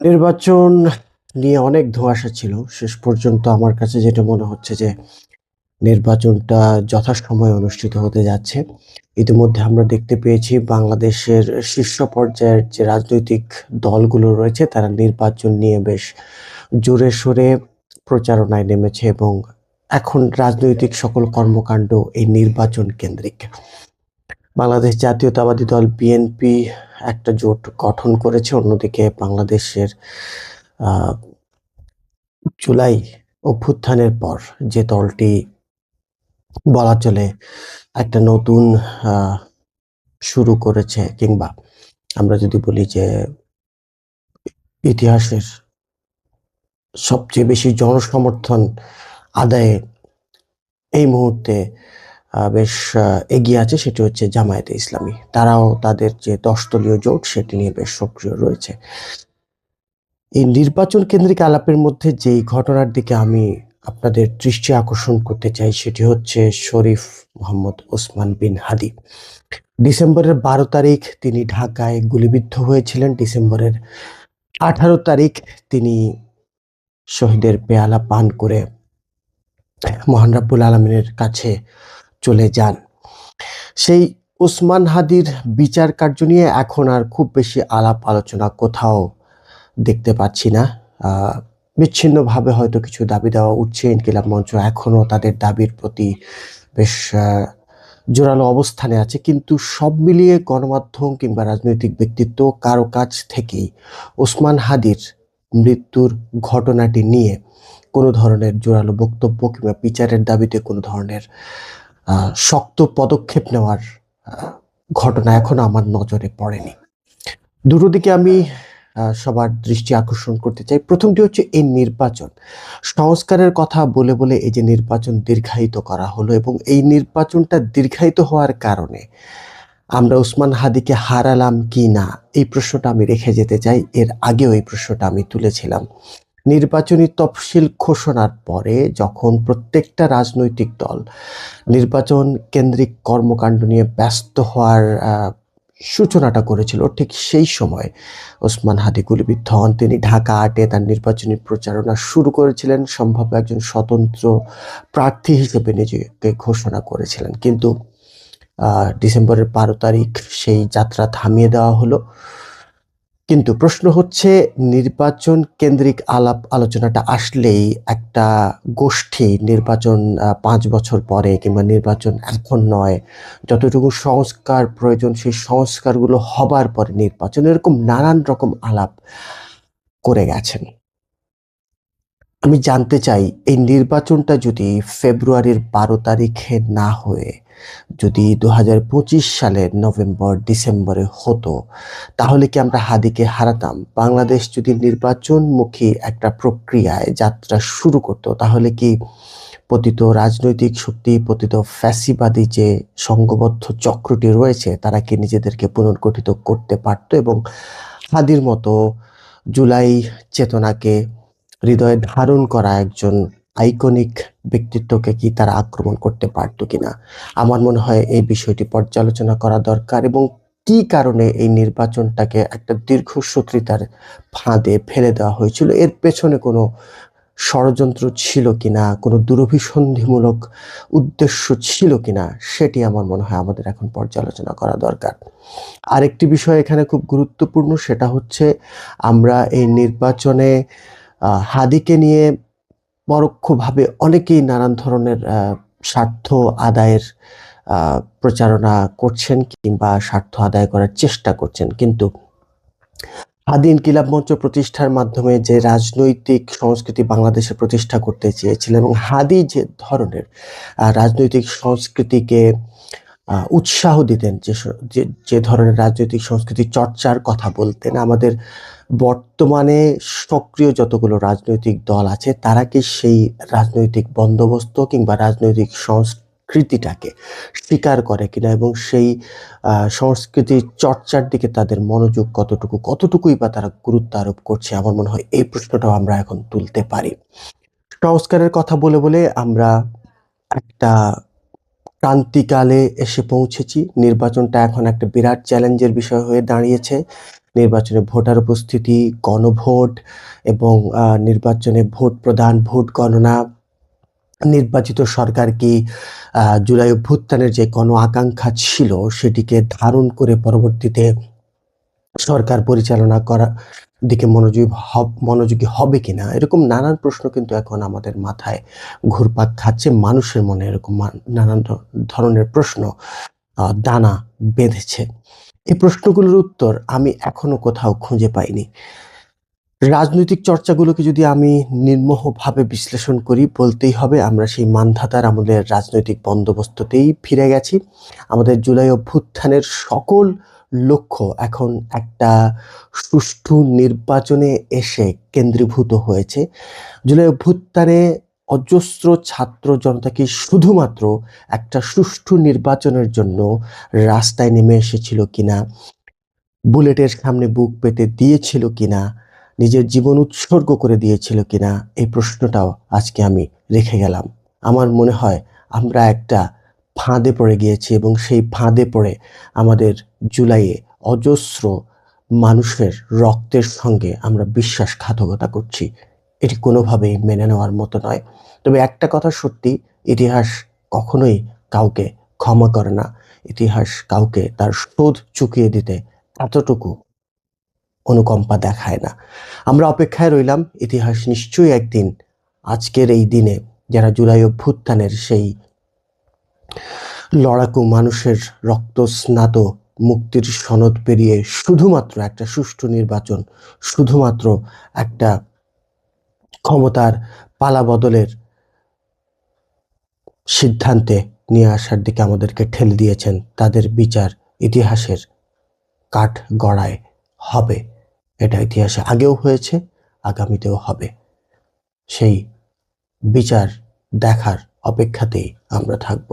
নির্বাচন নিয়ে অনেক ধোঁয়াশা ছিল। শেষ পর্যন্ত আমার কাছে যেটা মনে হচ্ছে যে নির্বাচনটা যথাসময়ে অনুষ্ঠিত হতে যাচ্ছে। ইতিমধ্যে আমরা দেখতে পেয়েছি বাংলাদেশের শীর্ষ পর্যায়ের যে রাজনৈতিক দলগুলো রয়েছে তারা নির্বাচন নিয়ে বেশ জোরে-সোরে প্রচারণায় নেমেছে এবং এখন রাজনৈতিক সকল কর্মকাণ্ড এই নির্বাচন কেন্দ্রিক। বাংলাদেশ জাতীয়তাবাদী দল বিএনপি একটা জোট গঠন করেছে। অন্যদিকে বাংলাদেশের আ জুলাই অভ্যুত্থানের পর যে দলটি বলা চলে একটা নতুন আ শুরু করেছে, কিংবা আমরা যদি বলি যে ইতিহাসের সবচেয়ে বেশি জনসমর্থন আদায়ে এই মুহূর্তে বেশ এগিয়ে আছে, সেটি হচ্ছে জামায়াতে ইসলামী। তারাও তাদের যে ১০ দলীয় জোট সেটি নিয়ে বেশ সক্রিয় রয়েছে। এই নির্বাচন কেন্দ্রিক আলাপের মধ্যে যেই ঘটনার দিকে আমি আপনাদের দৃষ্টি আকর্ষণ করতে চাই সেটি হচ্ছে শরীফ মোহাম্মদ ওসমান বিন হাদি। ডিসেম্বরের ১২ তারিখ তিনি ঢাকায় গুলিবিদ্ধ হয়েছিলেন। ডিসেম্বরের ১৮ তারিখ তিনি শহীদের পেয়ালা পান করে মহান রাব্বুল আলামিনের কাছে চলে যান। সেই ওসমান হাদির বিচার কার্য নিয়ে এখন আর খুব বেশি আলাপ আলোচনা কোথাও দেখতে পাচ্ছি না। বিচ্ছিন্নভাবে হয়তো কিছু দাবি দেওয়া উঠছে। ইনকিলাব মঞ্চ এখনো তাদের দাবির প্রতি বেশ জোরালো অবস্থানে আছে। কিন্তু সব মিলিয়ে গণমাধ্যম কিংবা রাজনৈতিক ব্যক্তিত্ব কারো কাছ থেকেই ওসমান হাদির মৃত্যুর ঘটনাটি নিয়ে কোনো ধরনের জোরালো বক্তব্য কিংবা বিচারের দাবিতে কোনো ধরনের শক্ত পদক্ষেপ নেওয়ার ঘটনা এখনো আমার নজরে পড়েনি। দুটো দিকে আমি সবার দৃষ্টি আকর্ষণ করতে চাই। প্রথমটি হচ্ছে এই নির্বাচন। সংস্কারের কথা বলে, বলে এই যে নির্বাচন দীর্ঘায়িত করা হলো এবং এই নির্বাচনটা দীর্ঘায়িত হওয়ার কারণে আমরা ওসমান হাদিকে হারালাম কিনা এই প্রশ্নটা আমি রেখে যেতে চাই। এর আগেও এই প্রশ্নটা আমি তুলেছিলাম। নির্বাচনী তফসিল ঘোষণার পরে যখন প্রত্যেকটা রাজনৈতিক দল নির্বাচন কেন্দ্রিক কর্মকাণ্ড নিয়ে ব্যস্ত হওয়ার সূচনাটা করেছিল, ঠিক সেই সময় ওসমান হাদি গুলিবিদ্ধ হন। তিনি ঢাকা ৮-এ তার নির্বাচনী প্রচারণা শুরু করেছিলেন। সম্ভাব্য একজন স্বতন্ত্র প্রার্থী হিসেবে নিজেকে ঘোষণা করেছিলেন। কিন্তু ডিসেম্বরের ১২ তারিখ সেই যাত্রা থামিয়ে দেওয়া হলো। কিন্তু প্রশ্ন হচ্ছে, নির্বাচন কেন্দ্রিক আলাপ আলোচনাটা আসলেই একটা গোষ্ঠী নির্বাচন ৫ বছর পরে কিংবা নির্বাচন এখন নয়, যতটুকু সংস্কার প্রয়োজন সেই সংস্কারগুলো হবার পরে নির্বাচন, এরকম নানান রকম আলাপ করে গেছেন। আমি জানতে চাই এই নির্বাচনটা যদি ফেব্রুয়ারির ১২ তারিখে না হয়ে যদি ২০২৫ সালের নভেম্বর ডিসেম্বরে হতো, তাহলে কি আমরা হাদিকে হারাতাম? বাংলাদেশ যদি নির্বাচনমুখী একটা প্রক্রিয়ায় যাত্রা শুরু করতো, তাহলে কি পতিত রাজনৈতিক শক্তি, পতিত ফ্যাসিবাদী যে সংঘবদ্ধ চক্রটি রয়েছে তারা কি নিজেদেরকে পুনর্গঠিত করতে পারত এবং হাদির মতো জুলাই চেতনাকে হৃদয়ে ধারণ করা একজন আইকনিক ব্যক্তিত্বকে কি তারা আক্রমণ করতে পারত কিনা? আমার মনে হয় এই বিষয়টি পর্যালোচনা করা দরকার এবং কি কারণে এই নির্বাচনটাকে একটা দীর্ঘসূত্রিতার ফাঁদে ফেলে দেওয়া হয়েছিল, এর পেছনে কোনো ষড়যন্ত্র ছিল কিনা, কোনো দুরভিসন্ধিমূলক উদ্দেশ্য ছিল কিনা, সেটি আমার মনে হয় আমাদের এখন পর্যালোচনা করা দরকার। আরেকটি বিষয় এখানে খুব গুরুত্বপূর্ণ, সেটা হচ্ছে আমরা এই নির্বাচনে হাদিকে নিয়ে পরোক্ষভাবে অনেকেই নানান ধরনের স্বার্থ আদায়ের প্রচারণা করছেন কিংবা স্বার্থ আদায় করার চেষ্টা করছেন। কিন্তু হাদি ইনকিলাব মঞ্চ প্রতিষ্ঠার মাধ্যমে যে রাজনৈতিক সংস্কৃতি বাংলাদেশে প্রতিষ্ঠা করতে চেয়েছিলেন এবং হাদি যে ধরনের রাজনৈতিক সংস্কৃতিকে উৎসাহ দিতেন, যে ধরনের রাজনৈতিক সংস্কৃতি চর্চার কথা বলতেন, আমাদের বর্তমানে সক্রিয় যতগুলো রাজনৈতিক দল আছে তারা কি সেই রাজনৈতিক বন্দোবস্ত কিংবা রাজনৈতিক সংস্কৃতিটাকে স্বীকার করে কিনা এবং সেই সংস্কৃতির চর্চার দিকে তাদের মনোযোগ কতটুকুই বা তারা গুরুত্ব আরোপ করছে, আমার মনে হয় এই প্রশ্নটাও আমরা এখন তুলতে পারি। সংস্কারের কথা বলে বলে আমরা একটা ক্রান্তিকালে এসে পৌঁছেছি। নির্বাচনটা এখন একটা বিরাট চ্যালেঞ্জের বিষয় হয়ে দাঁড়িয়েছে। নির্বাচনে ভোটার উপস্থিতি, গণভোট এবং নির্বাচনে ভোট প্রদান, ভোট গণনা, নির্বাচিত সরকার কি জুলাই অভ্যুত্থানের যে গণ আকাঙ্ক্ষা ছিল সেটিকে ধারণ করে পরবর্তীতে সরকার পরিচালনা করার দিকে মনোযোগী হবে কিনা, এরকম নানান প্রশ্ন কিন্তু এখন আমাদের মাথায় ঘুরপাক খাচ্ছে। মানুষের মনে এরকম নানান ধরনের প্রশ্ন দানা বেঁধেছে। এই প্রশ্নগুলোর উত্তর আমি এখনো কোথাও খুঁজে পাইনি। রাজনৈতিক চর্চাগুলোকে যদি আমি নির্মোহভাবে বিশ্লেষণ করি, বলতেই হবে আমরা সেই মানধাতার আমলের রাজনৈতিক বন্দোবস্ততেই ফিরে গেছি। আমাদের জুলাই অভ্যুত্থানের সকল লক্ষ্য এখন একটা সুষ্ঠু নির্বাচনে এসে কেন্দ্রীভূত হয়েছে। জুলাই অভ্যুত্থানে অজস্র ছাত্র জনতাকে শুধুমাত্র একটা সুষ্ঠু নির্বাচনের জন্য রাস্তায় নেমে এসেছিল কিনা, বুলেটের সামনে বুক পেতে দিয়েছিল কিনা, নিজের জীবন উৎসর্গ করে দিয়েছিল কিনা, এই প্রশ্নটাও আজকে আমি রেখে গেলাম। আমার মনে হয় আমরা একটা ফাঁদে পড়ে গিয়েছি এবং সেই ফাঁদে পড়ে আমাদের জুলাইয়ে অজস্র মানুষের রক্তের সঙ্গে আমরা বিশ্বাসঘাতকতা করছি। এটি কোনোভাবেই মেনে নেওয়ার মতো নয়। তবে একটা কথা সত্যি, ইতিহাস কখনোই কাউকে ক্ষমা করে না। ইতিহাস কাউকে তার শোধ চুকিয়ে দিতে এতটুকু অনুকম্পা দেখায় না। আমরা অপেক্ষায় রইলাম, ইতিহাস নিশ্চয়ই একদিন আজকের এই দিনে যারা জুলাই অভ্যুত্থানের সেই লড়াকু মানুষের রক্তস্নাত মুক্তির সনদ পেরিয়ে শুধুমাত্র একটা সুষ্ঠু নির্বাচন, শুধুমাত্র একটা ক্ষমতার পালাবদলের সিদ্ধান্তে নিয়ে আসার দিকে আমাদেরকে ঠেলে দিয়েছেন, তাদের বিচার ইতিহাসের কাঠ গড়ায় হবে। এটা ইতিহাসে আগেও হয়েছে, আগামীতেও হবে। সেই বিচার দেখার অপেক্ষাতেই আমরা থাকব।